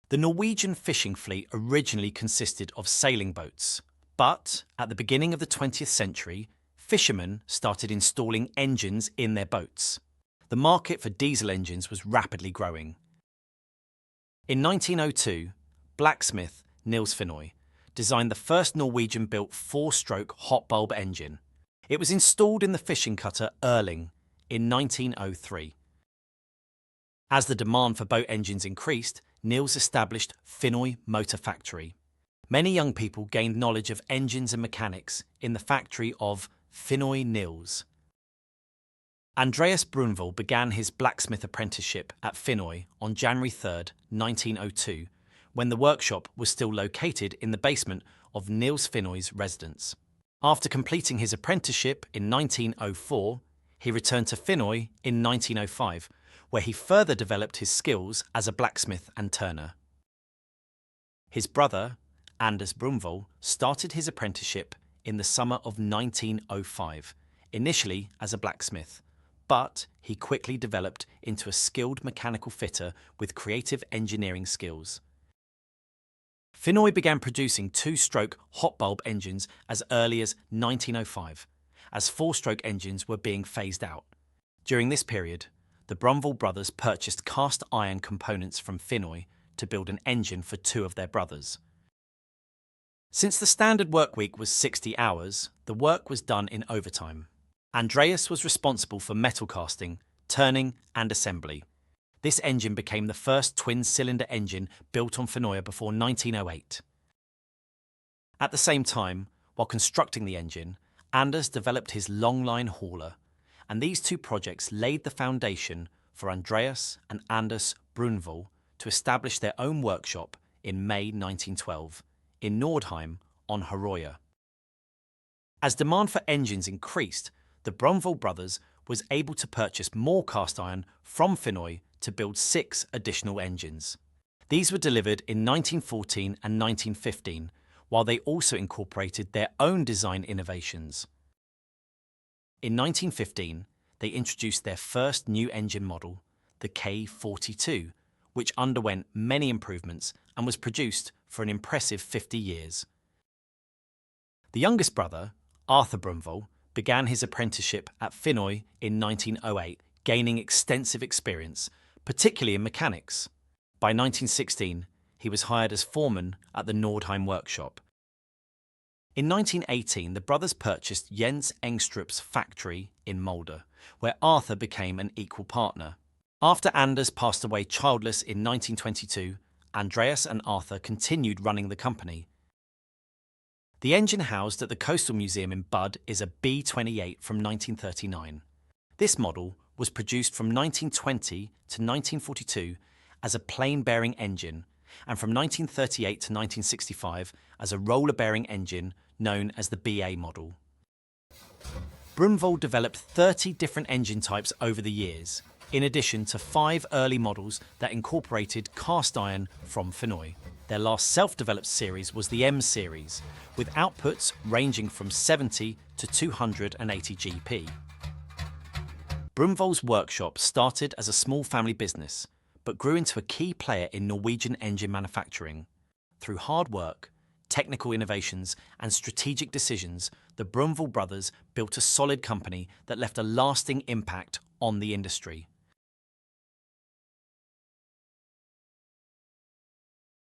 The Norwegian fishing fleet originally consisted of sailing boats, but at the beginning of the 20th century, fishermen started installing engines in their boats. The market for diesel engines was rapidly growing. In 1902, blacksmith Niels Finøy designed the first Norwegian-built four-stroke hot bulb engine. It was installed in the fishing cutter Erling in 1903. As the demand for boat engines increased, Niels established Finøy Motor Factory. Many young people gained knowledge of engines and mechanics in the factory of Finøy Niels. Andreas Brunvoll began his blacksmith apprenticeship at Finøy on January 3, 1902, when the workshop was still located in the basement of Niels Finøy's residence. After completing his apprenticeship in 1904, he returned to Finøy in 1905, where he further developed his skills as a blacksmith and turner. His brother, Anders Brunvoll, started his apprenticeship in the summer of 1905, initially as a blacksmith, but he quickly developed into a skilled mechanical fitter with creative engineering skills. Finøy began producing two-stroke hot bulb engines as early as 1905, as four-stroke engines were being phased out. During this period, the Brunvoll brothers purchased cast iron components from Finøy to build an engine for two of their brothers. Since the standard work week was 60 hours, the work was done in overtime. Andreas was responsible for metal casting, turning and assembly. This engine became the first twin-cylinder engine built on Finøy before 1908. At the same time, while constructing the engine, Anders developed his long-line hauler, and these two projects laid the foundation for Andreas and Anders Brunvoll to establish their own workshop in May 1912 in Nordheim on Herøya. As demand for engines increased, the Brunvoll brothers was able to purchase more cast iron from Finøy to build 6 additional engines. These were delivered in 1914 and 1915, while they also incorporated their own design innovations. In 1915, they introduced their first new engine model, the K42, which underwent many improvements and was produced for an impressive 50 years. The youngest brother, Arthur Brunvoll, began his apprenticeship at Finøy in 1908, gaining extensive experience, particularly in mechanics. By 1916, he was hired as foreman at the Nordheim workshop. In 1918, the brothers purchased Jens Engstrup's factory in Molde, where Arthur became an equal partner. After Anders passed away childless in 1922, Andreas and Arthur continued running the company. The engine housed at the Coastal Museum in Bud is a B28 from 1939. This model was produced from 1920 to 1942 as a plain-bearing engine, and from 1938 to 1965 as a roller-bearing engine known as the BA model. Brunvoll developed 30 different engine types over the years, in addition to 5 early models that incorporated cast iron from Finøy. Their last self-developed series was the M series, with outputs ranging from 70 to 280 GP. Brunvoll's workshop started as a small family business, but grew into a key player in Norwegian engine manufacturing. Through hard work, technical innovations, and strategic decisions, the Brunvoll brothers built a solid company that left a lasting impact on the industry.